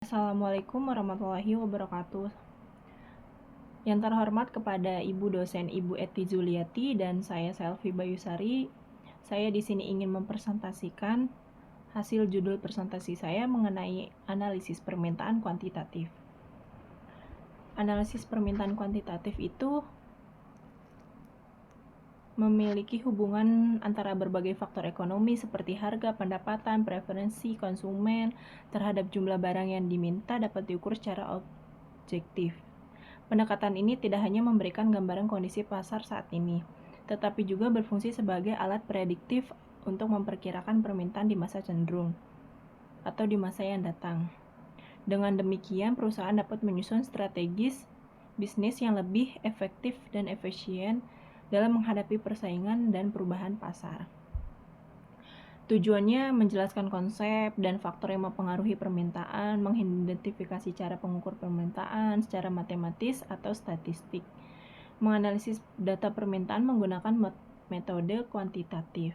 Assalamualaikum warahmatullahi wabarakatuh. Yang terhormat kepada Ibu dosen Ibu Eti Zuliati dan saya Selvi Bayusari, saya di sini ingin mempresentasikan hasil judul presentasi saya mengenai analisis permintaan kuantitatif. Analisis permintaan kuantitatif itu memiliki hubungan antara berbagai faktor ekonomi seperti harga, pendapatan, preferensi konsumen terhadap jumlah barang yang diminta dapat diukur secara objektif. Pendekatan ini tidak hanya memberikan gambaran kondisi pasar saat ini, tetapi juga berfungsi sebagai alat prediktif untuk memperkirakan permintaan di masa cenderung atau di masa yang datang. Dengan demikian, perusahaan dapat menyusun strategis bisnis yang lebih efektif dan efisien dalam menghadapi persaingan dan perubahan pasar. Tujuannya menjelaskan konsep dan faktor yang mempengaruhi permintaan, mengidentifikasi cara pengukur permintaan secara matematis atau statistik, menganalisis data permintaan menggunakan metode kuantitatif.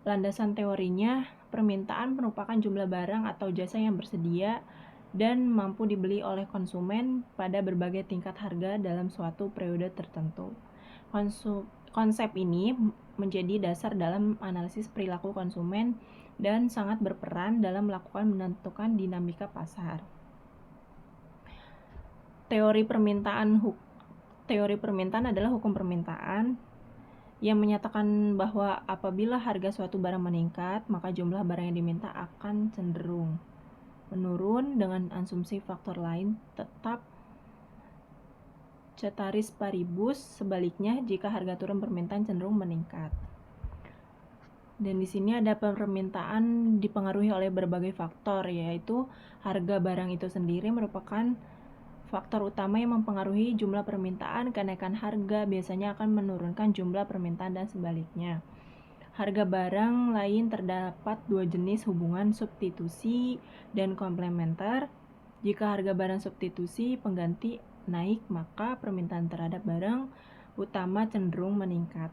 Landasan teorinya, permintaan merupakan jumlah barang atau jasa yang bersedia dan mampu dibeli oleh konsumen pada berbagai tingkat harga dalam suatu periode tertentu. Konsep ini menjadi dasar dalam analisis perilaku konsumen dan sangat berperan dalam melakukan menentukan dinamika pasar. Teori permintaan adalah hukum permintaan yang menyatakan bahwa apabila harga suatu barang meningkat, maka jumlah barang yang diminta akan cenderung menurun dengan asumsi faktor lain tetap ceteris paribus, sebaliknya jika harga turun permintaan cenderung meningkat. Dan di sini ada permintaan dipengaruhi oleh berbagai faktor, yaitu harga barang itu sendiri merupakan faktor utama yang mempengaruhi jumlah permintaan. Kenaikan harga biasanya akan menurunkan jumlah permintaan dan sebaliknya. Harga barang lain terdapat dua jenis hubungan substitusi dan komplementer. Jika harga barang substitusi pengganti naik, maka permintaan terhadap barang utama cenderung meningkat.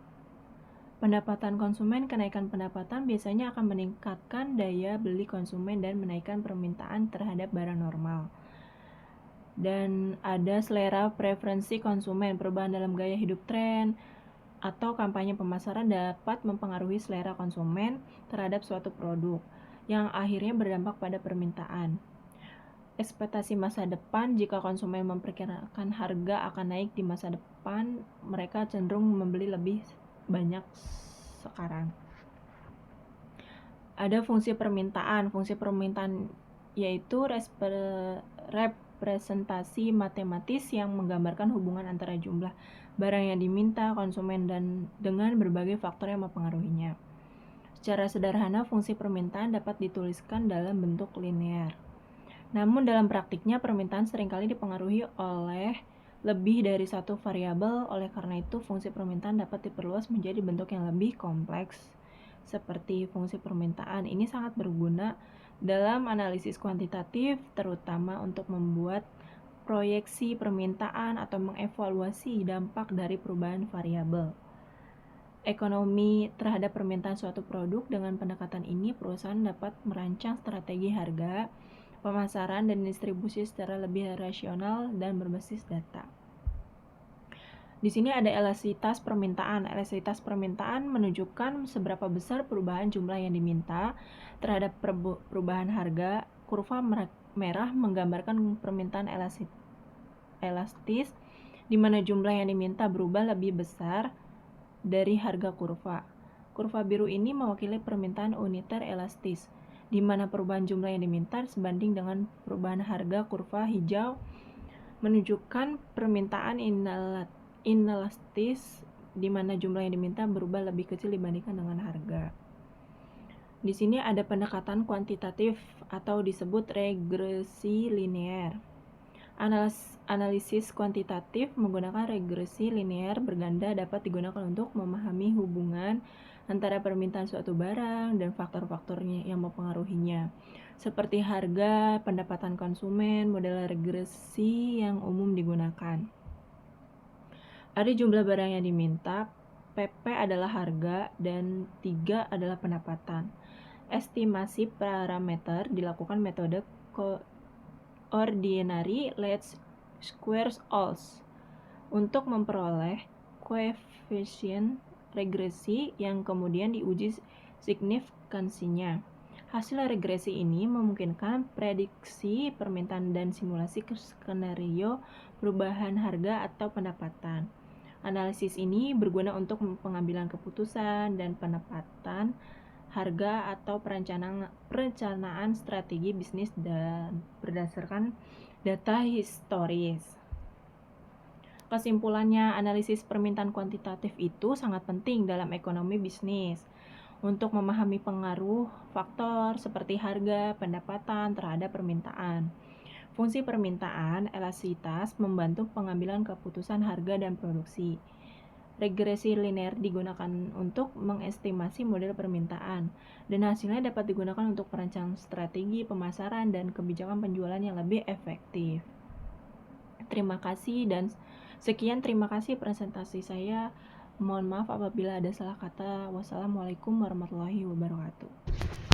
Pendapatan konsumen, kenaikan pendapatan biasanya akan meningkatkan daya beli konsumen dan menaikkan permintaan terhadap barang normal. Dan ada selera preferensi konsumen, perubahan dalam gaya hidup tren, atau kampanye pemasaran dapat mempengaruhi selera konsumen terhadap suatu produk, yang akhirnya berdampak pada permintaan. Ekspektasi masa depan, jika konsumen memperkirakan harga akan naik di masa depan, mereka cenderung membeli lebih banyak sekarang. Ada fungsi permintaan. Fungsi permintaan yaitu representasi matematis yang menggambarkan hubungan antara jumlah barang yang diminta konsumen dan dengan berbagai faktor yang mempengaruhinya. Secara sederhana, fungsi permintaan dapat dituliskan dalam bentuk linear. Namun dalam praktiknya, permintaan seringkali dipengaruhi oleh lebih dari satu variabel. Oleh karena itu, fungsi permintaan dapat diperluas menjadi bentuk yang lebih kompleks, seperti fungsi permintaan. Ini sangat berguna dalam analisis kuantitatif, terutama untuk membuat proyeksi permintaan atau mengevaluasi dampak dari perubahan variabel ekonomi terhadap permintaan suatu produk. Dengan pendekatan ini, perusahaan dapat merancang strategi harga, pemasaran, dan distribusi secara lebih rasional dan berbasis data. Di sini ada elastisitas permintaan. Elastisitas permintaan menunjukkan seberapa besar perubahan jumlah yang diminta terhadap perubahan harga. Kurva merah menggambarkan permintaan elastis, di mana jumlah yang diminta berubah lebih besar dari harga kurva. Kurva biru ini mewakili permintaan uniter elastis, di mana perubahan jumlah yang diminta sebanding dengan perubahan harga. Kurva hijau menunjukkan permintaan inelastis, di mana jumlah yang diminta berubah lebih kecil dibandingkan dengan harga. Di sini ada pendekatan kuantitatif atau disebut regresi linear. Analisis kuantitatif menggunakan regresi linear berganda dapat digunakan untuk memahami hubungan antara permintaan suatu barang dan faktor-faktornya yang mempengaruhinya, seperti harga, pendapatan konsumen. Model regresi yang umum digunakan. Ada jumlah barang yang diminta, PP adalah harga, dan 3 adalah pendapatan. estimasi parameter dilakukan metode ordinary least squares alls untuk memperoleh koefisien regresi yang kemudian diuji signifikansinya. Hasil regresi ini memungkinkan prediksi permintaan dan simulasi skenario perubahan harga atau pendapatan. Analisis ini berguna untuk pengambilan keputusan dan penempatan harga atau perencanaan strategi bisnis dan berdasarkan data historis. Kesimpulannya, analisis permintaan kuantitatif itu sangat penting dalam ekonomi bisnis untuk memahami pengaruh faktor seperti harga, pendapatan terhadap permintaan. Fungsi permintaan, elastisitas, membantu pengambilan keputusan harga dan produksi. Regresi linear digunakan untuk mengestimasi model permintaan, dan hasilnya dapat digunakan untuk merancang strategi pemasaran dan kebijakan penjualan yang lebih efektif. Terima kasih dan sekian, terima kasih presentasi saya. Mohon maaf apabila ada salah kata. Wassalamualaikum warahmatullahi wabarakatuh.